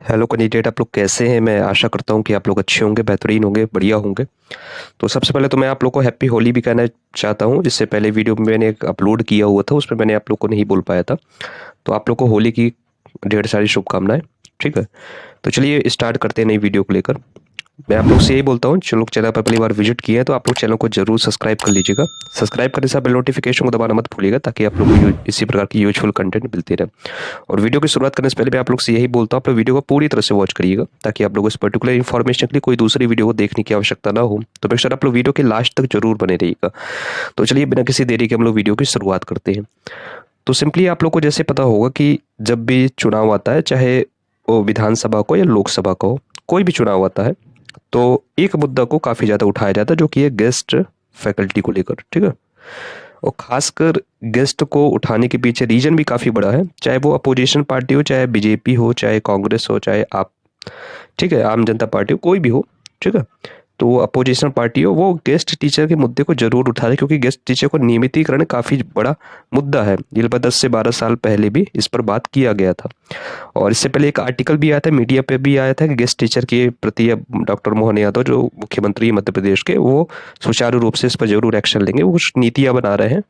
Hello candidate, आप लोग कैसे हैं? मैं आशा करता हूँ कि आप लोग अच्छे होंगे, बेहतरीन होंगे, बढ़िया होंगे। तो सबसे पहले तो मैं आप लोग को हैप्पी होली भी कहना चाहता हूँ। जिससे पहले वीडियो में मैंने एक अपलोड किया हुआ था, उसमें मैंने आप लोग को नहीं बोल पाया था। तो आप लोग को होली की ढेर सारी शुभकामनाएं। ठीक है, तो चलिए स्टार्ट करते हैं नई वीडियो को लेकर। मैं आप लोग से यही बोलता हूँ, जो लोग चैनल पर पहली बार विजिट किए हैं तो आप लोग चैनल को जरूर सब्सक्राइब कर लीजिएगा। सब्सक्राइब करने से बेल नोटिफिकेशन को दबाना मत भूलिएगा, ताकि आप लोग को इसी प्रकार की यूजफुल कंटेंट मिलती रहे। और वीडियो की शुरुआत करने से पहले मैं आप लोग से यही बोलता हूँ, आप लोग वीडियो को पूरी तरह से वॉच करिएगा, ताकि आप लोग इस पर्टिकुलर इन्फॉर्मेशन के लिए कोई दूसरी वीडियो को देखने की आवश्यकता ना हो। तो मेक आप लोग वीडियो के लास्ट तक जरूर बने रहिएगा। तो चलिए बिना किसी देरी के हम लोग वीडियो की शुरुआत करते हैं। तो सिंपली आप लोग को जैसे पता होगा कि जब भी चुनाव आता है, चाहे वो विधानसभा को या लोकसभा को, कोई भी चुनाव आता है, तो एक मुद्दा को काफी ज्यादा उठाया जाता है, जो कि है गेस्ट फैकल्टी को लेकर। ठीक है, और खासकर गेस्ट को उठाने के पीछे रीजन भी काफी बड़ा है। चाहे वो अपोजिशन पार्टी हो, चाहे बीजेपी हो, चाहे कांग्रेस हो, चाहे आप, ठीक है, आम जनता पार्टी हो, कोई भी हो। ठीक है, तो वो अपोजिशन पार्टी हो, वो गेस्ट टीचर के मुद्दे को जरूर उठा रहे, क्योंकि गेस्ट टीचर को नियमितीकरण काफी बड़ा मुद्दा है। ये लगभग 10 से 12 साल पहले भी इस पर बात किया गया था। और इससे पहले एक आर्टिकल भी आया था, मीडिया पे भी आया था, कि गेस्ट टीचर के प्रति अब डॉक्टर मोहन यादव, जो मुख्यमंत्री है मध्य प्रदेश के, वो सुचारू रूप से इस पर जरूर एक्शन लेंगे। वो कुछ नीतियां बना रहे हैं।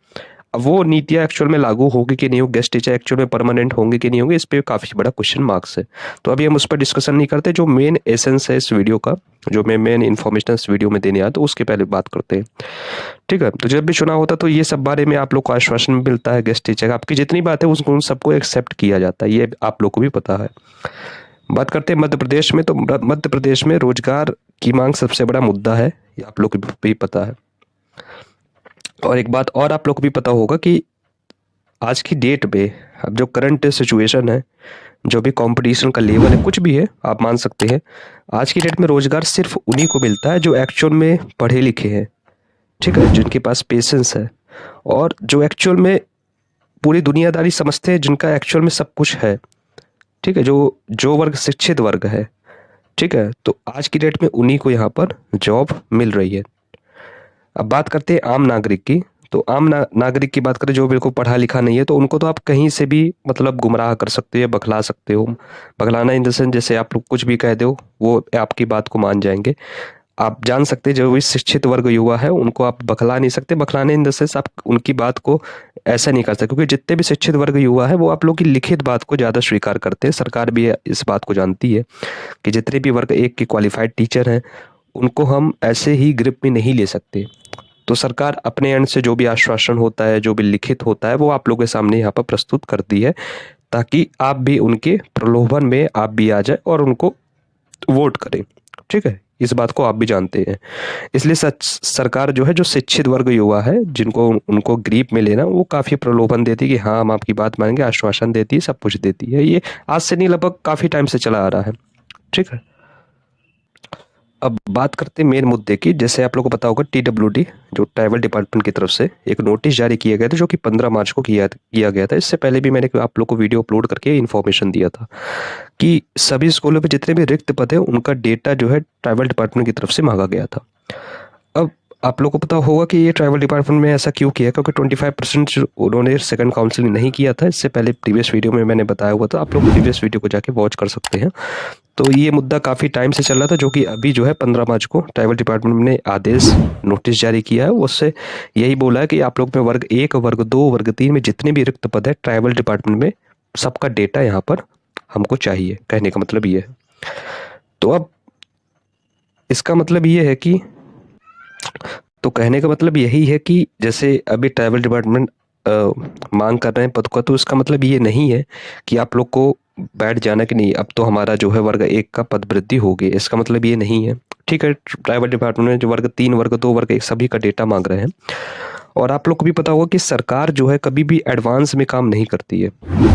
अब वो नीतियां एक्चुअल में लागू होगी कि नहीं होगी, गेस्ट टीचर एक्चुअल में परमानेंट होंगे कि नहीं होंगे, इस पे काफी बड़ा क्वेश्चन मार्क्स है। तो अभी हम उस पर डिस्कशन नहीं करते। जो मेन एसेंस है इस वीडियो का, जो मैं मेन इन्फॉर्मेशन इस वीडियो में देने आया, तो उसके पहले बात करते हैं। ठीक है, तो जब भी चुनाव होता है तो ये सब बारे में आप लोग को आश्वासन मिलता है गेस्ट टीचर का। आपकी जितनी बात है उसको उन सबको एक्सेप्ट किया जाता है, ये आप लोग को भी पता है। बात करते हैं मध्य प्रदेश में, तो मध्य प्रदेश में रोजगार की मांग सबसे बड़ा मुद्दा है, ये आप लोग को भी पता है। और एक बात और आप लोग को भी पता होगा कि आज की डेट में, अब जो करंट सिचुएशन है, जो भी कंपटीशन का लेवल है, कुछ भी है, आप मान सकते हैं आज की डेट में रोजगार सिर्फ उन्हीं को मिलता है जो एक्चुअल में पढ़े लिखे हैं। ठीक है, जिनके पास पेशेंस है, और जो एक्चुअल में पूरी दुनियादारी समझते हैं, जिनका एक्चुअल में सब कुछ है। ठीक है, जो जो वर्ग शिक्षित वर्ग है। ठीक है, तो आज की डेट में उन्हीं को यहाँ पर जॉब मिल रही है। अब बात करते हैं आम नागरिक की। तो आम नागरिक की बात करें, जो बिल्कुल पढ़ा लिखा नहीं है, तो उनको तो आप कहीं से भी मतलब गुमराह कर सकते हो, बखला सकते हो। बखलाना इन द सेंस, जैसे आप लोग कुछ भी कह दो, वो आपकी बात को मान जाएंगे। आप जान सकते हैं, जो भी शिक्षित वर्ग युवा है, उनको आप बखला नहीं सकते। बखलाने इन द सेंस, आप उनकी बात को ऐसा नहीं कर सकते, क्योंकि जितने भी शिक्षित वर्ग युवा है, वो आप लोग की लिखित बात को ज़्यादा स्वीकार करते हैं। सरकार भी इस बात को जानती है कि जितने भी वर्ग एक के क्वालिफाइड टीचर हैं, उनको हम ऐसे ही ग्रिप में नहीं ले सकते। तो सरकार अपने एंड से जो भी आश्वासन होता है, जो भी लिखित होता है, वो आप लोगों के सामने यहाँ पर प्रस्तुत करती है, ताकि आप भी उनके प्रलोभन में आप भी आ जाए और उनको वोट करें। ठीक है, इस बात को आप भी जानते हैं। इसलिए सरकार जो है, जो शिक्षित वर्ग युवा है, जिनको उनको ग्रीप में लेना, वो काफी प्रलोभन देती है कि हाँ हम आपकी बात मानेंगे, आश्वासन देती है, सब कुछ देती है। ये आज से नहीं, लगभग काफी टाइम से चला आ रहा है। ठीक है, अब बात करते हैं मेन मुद्दे की। जैसे आप लोगों को पता होगा, टीडब्ल्यूडी, जो ट्रैवल डिपार्टमेंट की तरफ से एक नोटिस जारी किया गया था, जो कि 15 मार्च को किया गया था। इससे पहले भी मैंने आप लोग को वीडियो अपलोड करके इन्फॉर्मेशन दिया था कि सभी स्कूलों में जितने भी रिक्त पद है, उनका डेटा जो है ट्रैवल डिपार्टमेंट की तरफ से मांगा गया था। अब आप लोग को पता होगा कि ये ट्रैवल डिपार्टमेंट में ऐसा क्यों किया, क्योंकि 25% उन्होंने सेकंड काउंसलिंग नहीं किया था। इससे पहले प्रीवियस वीडियो में मैंने बताया हुआ था, आप लोग प्रीवियस वीडियो को जाके वॉच कर सकते हैं। तो ये मुद्दा काफ़ी टाइम से चल रहा था, जो कि अभी जो है 15 मार्च को ट्रैवल डिपार्टमेंट ने आदेश नोटिस जारी किया है। उससे यही बोला है कि आप लोग में वर्ग 1, वर्ग 2, वर्ग 3 में जितने भी रिक्त पद है ट्रैवल डिपार्टमेंट में, सबका डेटा यहाँ पर हमको चाहिए। कहने का मतलब ये है। तो अब इसका मतलब ये है कि, तो कहने का मतलब यही है कि जैसे अभी ट्रैवल डिपार्टमेंट मांग कर रहे हैं पद का, तो इसका मतलब ये नहीं है कि आप लोग को बैठ जाना कि नहीं अब तो हमारा जो है वर्ग 1 का पद वृद्धि होगी, इसका मतलब ये नहीं है। ठीक है, ट्राइबल डिपार्टमेंट में जो वर्ग 3, वर्ग 2, वर्ग 1 सभी का डेटा मांग रहे हैं। और आप लोग को भी पता होगा कि सरकार जो है कभी भी एडवांस में काम नहीं करती है,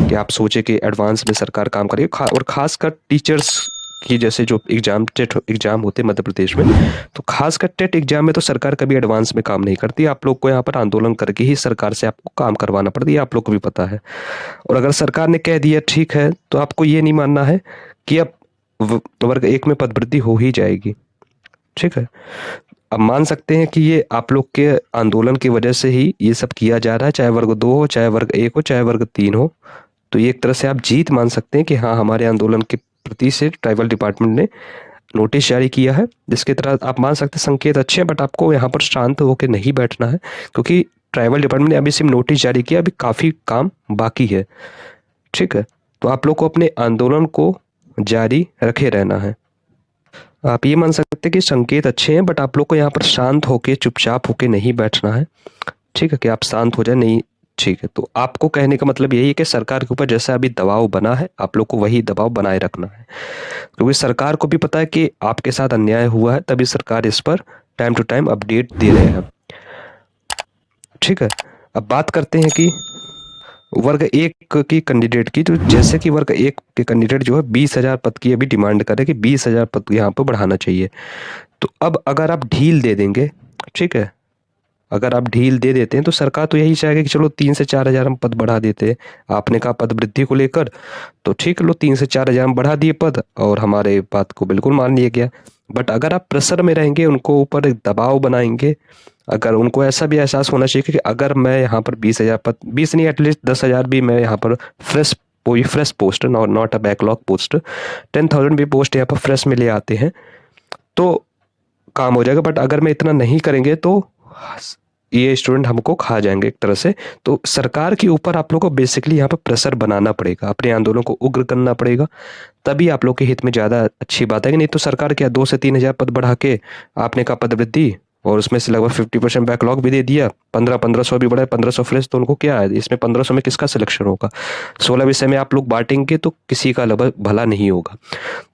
कि आप सोचे कि एडवांस में सरकार काम करेगी। और खासकर टीचर्स की, जैसे जो टेट एग्जाम होते हैं मध्य प्रदेश में, तो खासकर टेट एग्जाम में तो सरकार कभी एडवांस में काम नहीं करती। आप लोग को यहाँ पर आंदोलन करके ही सरकार से आपको काम करवाना पड़ता है, आप लोग को भी पता है। और अगर सरकार ने कह दिया ठीक है, तो आपको ये नहीं मानना है कि अब वर्ग 1 में पदवृद्धि हो ही जाएगी। ठीक है, अब मान सकते हैं कि ये आप लोग के आंदोलन की वजह से ही ये सब किया जा रहा है, चाहे वर्ग 2 हो, चाहे वर्ग 1 हो, चाहे वर्ग 3 हो। तो ये एक तरह से आप जीत मान सकते हैं कि हाँ, हमारे आंदोलन के प्रति से ट्राइबल डिपार्टमेंट ने नोटिस जारी किया है, जिसके तहत आप मान सकते हैं संकेत अच्छे हैं, बट आपको यहाँ पर शांत होकर नहीं बैठना है, क्योंकि ट्राइबल डिपार्टमेंट ने अभी सिर्फ नोटिस जारी किया, अभी काफ़ी काम बाकी है। ठीक है, तो आप लोग को अपने आंदोलन को जारी रखे रहना है। आप ये मान सकते हैं कि संकेत अच्छे हैं, बट आप लोग को यहाँ पर शांत होके चुपचाप होके नहीं बैठना है। ठीक है, कि आप शांत हो जाए नहीं। ठीक है, तो आपको कहने का मतलब यही है कि सरकार के ऊपर जैसा अभी दबाव बना है, आप लोग को वही दबाव बनाए रखना है, क्योंकि सरकार को भी पता है कि आपके साथ अन्याय हुआ है, तभी सरकार इस पर टाइम टू टाइम अपडेट दे रहे हैं। ठीक है, अब बात करते हैं कि वर्ग एक की कैंडिडेट की। तो जैसे कि वर्ग एक के कैंडिडेट जो है 20,000 पद की अभी डिमांड करे कि 20,000 पद यहाँ पर बढ़ाना चाहिए। तो अब अगर आप ढील दे देंगे, ठीक है, अगर आप ढील दे देते हैं तो सरकार तो यही चाहेगी कि चलो 3 से 4,000 हम पद बढ़ा देते हैं। आपने कहा पद वृद्धि को लेकर, तो ठीक लो 3 से 4,000 हम बढ़ा दिए पद, और हमारे बात को बिल्कुल मान लिया गया। बट अगर आप प्रेशर में रहेंगे, उनको ऊपर एक दबाव बनाएंगे, अगर उनको ऐसा भी एहसास होना चाहिए कि अगर मैं यहाँ पर 20,000 पद, 20 नहीं एटलीस्ट 10,000 भी मैं यहाँ पर fresh post, not a backlog post, 10,000 भी पोस्ट यहाँ पर फ्रेश में ले आते हैं तो काम हो जाएगा। बट अगर मैं इतना नहीं करेंगे तो ये स्टूडेंट हमको खा जाएंगे एक तरह से। तो सरकार के ऊपर आप लोग को बेसिकली यहाँ पर प्रेशर बनाना पड़ेगा, अपने आंदोलन को उग्र करना पड़ेगा, तभी आप लोग के हित में ज़्यादा अच्छी बात है। नहीं तो सरकार क्या 2 से 3,000 पद बढ़ा के आपने कहा पद वृद्धि, और उसमें से लगभग 50% बैकलॉग भी दे दिया, 1500 भी बढ़ाए, 1500 फ्रेश, तो उनको क्या है, इसमें 1500 में किसका सिलेक्शन होगा? 16 विषय में आप लोग बांटेंगे तो किसी का लगभग भला नहीं होगा।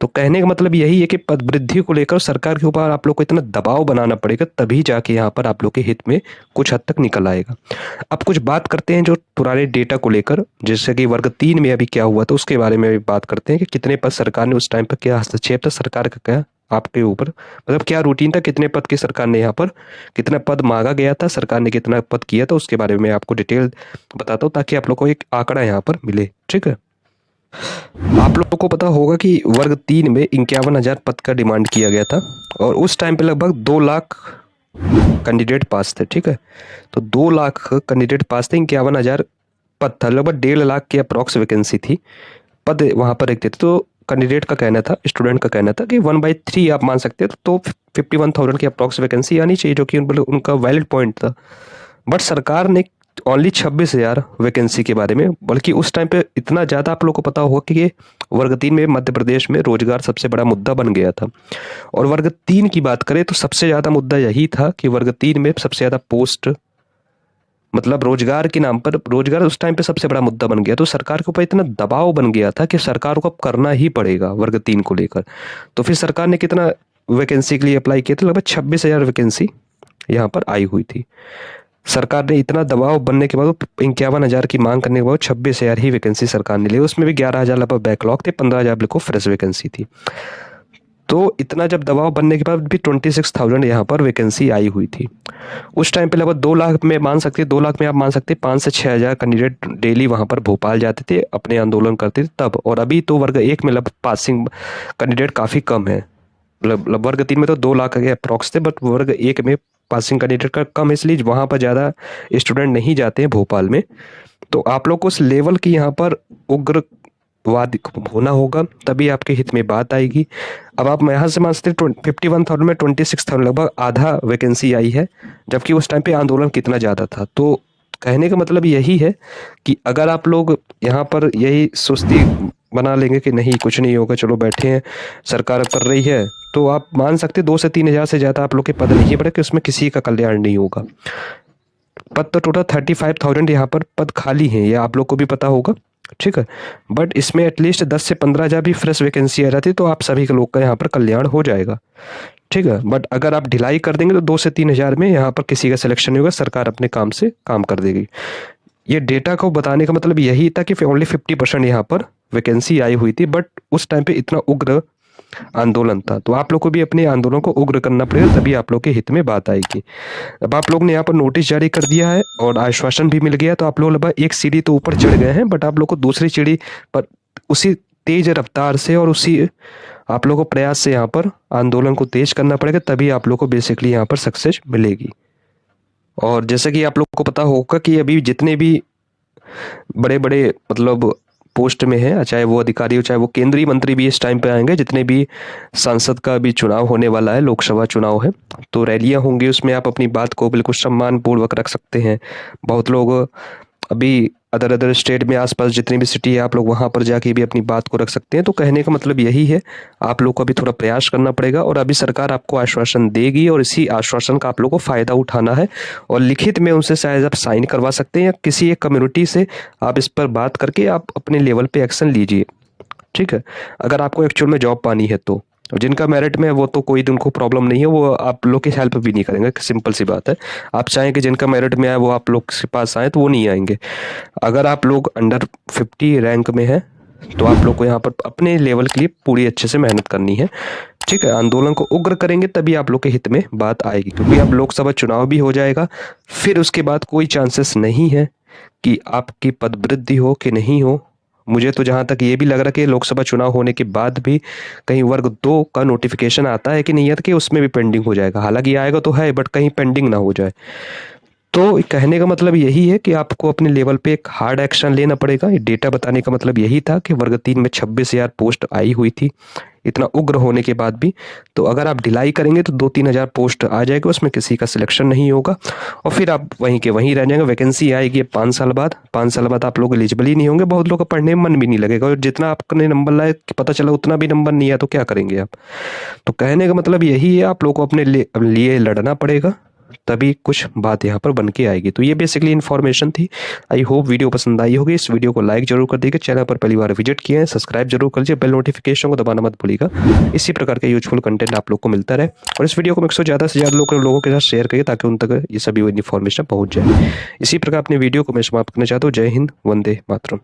तो कहने का मतलब यही है कि पद वृद्धि को लेकर सरकार के ऊपर आप लोग को इतना दबाव बनाना पड़ेगा, तभी जाके यहाँ पर आप लोग के हित में कुछ हद तक निकल आएगा। अब कुछ बात करते हैं जो पुराने डेटा को लेकर, जैसे कि वर्ग 3 में अभी क्या हुआ था उसके बारे में भी बात करते हैं कि कितने पद सरकार ने उस टाइम पर, क्या हस्तक्षेप था सरकार का, क्या आपके ऊपर, मतलब क्या रूटीन था, कितने पद की सरकार ने यहाँ पर, कितना पद मांगा गया था, सरकार ने कितना पद किया था, उसके बारे में मैं आपको डिटेल बताता हूँ ताकि आप लोग को एक आंकड़ा यहाँ पर मिले। ठीक है, आप लोगों को पता होगा कि वर्ग 3 में 51,000 पद का डिमांड किया गया था, और उस टाइम पे लगभग 2 लाख कैंडिडेट पास थे। ठीक है, तो 2 लाख कैंडिडेट पास थे, 51,000 पद था, लगभग 1.5 लाख की अप्रॉक्स वैकेंसी थी, पद वहाँ पर रखते थे। तो कैंडिडेट का कहना था, स्टूडेंट का कहना था कि 1/3 आप मान सकते हैं, तो 51,000 की अप्रॉक्स वैकेंसी आनी चाहिए, जो कि उनका वैलिड पॉइंट था। बट सरकार ने ओनली 26,000 वैकेंसी के बारे में, बल्कि उस टाइम पे इतना ज़्यादा आप लोग को पता होगा कि ये वर्ग 3 में मध्य प्रदेश में रोजगार सबसे बड़ा मुद्दा बन गया था। और वर्ग 3 की बात करें तो सबसे ज़्यादा मुद्दा यही था कि वर्ग 3 में सबसे ज़्यादा पोस्ट, मतलब रोजगार के नाम पर, रोजगार उस टाइम पे सबसे बड़ा मुद्दा बन गया। तो सरकार के ऊपर इतना दबाव बन गया था कि सरकार को अब करना ही पड़ेगा वर्ग 3 को लेकर। तो फिर सरकार ने कितना वैकेंसी के लिए अप्लाई किया था, लगभग 26,000 वैकेंसी यहाँ पर आई हुई थी। सरकार ने इतना दबाव बनने के बाद 51,000 की मांग करने के बाद 26,000 ही वैकेंसी सरकार ने ली, उसमें भी 11,000 लगभग बैकलॉग थे, 15,000 बिल्कुल फ्रेश वैकेंसी थी। तो इतना जब दबाव बनने के बाद भी 26,000 यहाँ पर वैकेंसी आई हुई थी। उस टाइम पे लगभग 2 लाख में मान सकते, 2 लाख में आप मान सकते 5 से 6,000 कैंडिडेट डेली वहाँ पर भोपाल जाते थे, अपने आंदोलन करते थे तब। और अभी तो वर्ग 1 में लगभग पासिंग कैंडिडेट काफ़ी कम है, मतलब वर्ग 3 में तो 2 लाख के अप्रॉक्स थे, बट वर्ग 1 में पासिंग कैंडिडेट का कम है, इसलिए वहाँ पर ज़्यादा स्टूडेंट नहीं जाते हैं भोपाल में। तो आप लोग को उस लेवल की यहाँ पर उग्रवाद होना होगा, तभी आपके हित में बात आएगी। अब आप यहाँ से मान सकते 51,000 में 26,000 लगभग आधा वैकेंसी आई है, जबकि उस टाइम पे आंदोलन कितना ज़्यादा था। तो कहने का मतलब यही है कि अगर आप लोग यहाँ पर यही सुस्ती बना लेंगे कि नहीं कुछ नहीं होगा, चलो बैठे हैं, सरकार कर रही है, तो आप मान सकते 2 से 3,000 से ज़्यादा आप लोग के पद नहीं बढ़े कि उसमें किसी का कल्याण नहीं होगा। पद तो टोटल 35,000 यहाँ पर पद खाली हैं, ये आप लोग को भी पता होगा। ठीक है, बट इसमें एटलीस्ट 10 से 15,000 भी फ्रेश वैकेंसी आ जाती तो आप सभी के लोग का यहाँ पर कल्याण हो जाएगा। ठीक है, बट अगर आप ढिलाई कर देंगे तो 2 से 3,000 में यहाँ पर किसी का सिलेक्शन नहीं होगा, सरकार अपने काम से काम कर देगी। ये डेटा को बताने का मतलब यही था कि ओनली 50% यहाँ पर वैकेंसी आई हुई थी, बट उस टाइम पे इतना उग्र आंदोलन था। तो आप लोग को भी अपने आंदोलन को उग्र करना पड़ेगा, तभी आप लोग के हित में बात आएगी। अब आप लोग ने यहाँ पर नोटिस जारी कर दिया है और आश्वासन भी मिल गया, तो आप लोग लगभग एक सीढ़ी तो ऊपर चढ़ गए हैं, बट आप लोग को दूसरी सीढ़ी पर उसी तेज रफ्तार से और उसी आप लोग को प्रयास से यहाँ पर आंदोलन को तेज करना पड़ेगा, तभी आप लोग को बेसिकली यहाँ पर सक्सेस मिलेगी। और जैसे कि आप लोग को पता होगा कि अभी जितने भी बड़े बड़े मतलब पोस्ट में है, चाहे वो अधिकारी हो चाहे वो केंद्रीय मंत्री भी इस टाइम पे आएंगे। जितने भी सांसद का भी चुनाव होने वाला है, लोकसभा चुनाव है, तो रैलियां होंगी, उसमें आप अपनी बात को बिल्कुल सम्मानपूर्वक रख सकते हैं। बहुत लोग अभी अदर स्टेट में आसपास जितनी भी सिटी है, आप लोग वहां पर जाके भी अपनी बात को रख सकते हैं। तो कहने का मतलब यही है, आप लोग को अभी थोड़ा प्रयास करना पड़ेगा और अभी सरकार आपको आश्वासन देगी और इसी आश्वासन का आप लोग को फायदा उठाना है और लिखित में उनसे शायद आप साइन करवा सकते हैं या किसी एक कम्युनिटी से आप इस पर बात करके आप अपने लेवल पे एक्शन लीजिए। ठीक है, अगर आपको एक्चुअल में जॉब पानी है तो। जिनका मेरिट में है वो तो कोई उनको प्रॉब्लम नहीं है, वो आप लोग की हेल्प भी नहीं करेंगे, सिंपल सी बात है। आप चाहें कि जिनका मेरिट में आए वो आप लोग के पास आए तो वो नहीं आएंगे। अगर आप लोग अंडर 50 रैंक में है तो आप लोग को यहाँ पर अपने लेवल के लिए पूरी अच्छे से मेहनत करनी है। ठीक है, आंदोलन को उग्र करेंगे तभी आप लोग के हित में बात आएगी, क्योंकि अब लोकसभा चुनाव भी हो जाएगा, फिर उसके बाद कोई चांसेस नहीं है कि आपकी पदवृद्धि हो कि नहीं हो। मुझे तो जहां तक ये भी लग रहा है कि लोकसभा चुनाव होने के बाद भी कहीं वर्ग 2 का नोटिफिकेशन आता है कि नहीं आता कि उसमें भी पेंडिंग हो जाएगा। हालांकि आएगा तो है, बट कहीं पेंडिंग ना हो जाए। तो कहने का मतलब यही है कि आपको अपने लेवल पे एक हार्ड एक्शन लेना पड़ेगा। ये डेटा बताने का मतलब यही था कि वर्ग 3 में 26,000 पोस्ट आई हुई थी, इतना उग्र होने के बाद भी। तो अगर आप ढिलाई करेंगे तो 2-3 हज़ार पोस्ट आ जाएगी, उसमें किसी का सिलेक्शन नहीं होगा और फिर आप वहीं के वहीं रह जाएंगे। वैकेंसी आएगी 5 साल बाद, 5 साल बाद आप लोग एलिजिबल ही नहीं होंगे, बहुत लोग का पढ़ने में मन भी नहीं लगेगा और जितना आपने नंबर लाए पता चला उतना भी नंबर नहीं आया तो क्या करेंगे आप। तो कहने का मतलब यही है, आप लोग को अपने लिए लड़ना पड़ेगा, तभी कुछ बात यहाँ पर बन के आएगी। तो ये बेसिकली इन्फॉर्मेशन थी। आई होप वीडियो पसंद आई होगी। इस वीडियो को लाइक जरूर कर दीजिए, चैनल पर पहली बार विजिट किए हैं सब्सक्राइब जरूर कर लीजिए, बेल नोटिफिकेशन को दबाना मत भूलिएगा। इसी प्रकार के यूजफुल कंटेंट आप लोग को मिलता रहे और इस वीडियो को 100 ज़्यादा से ज़्यादा लोगों के साथ शेयर करिए ताकि उन तक ये सभी इन्फॉर्मेशन पहुँच जाए। इसी प्रकार अपने वीडियो को मैं समाप्त करना चाहता हूँ। जय हिंद, वंदे मातरम।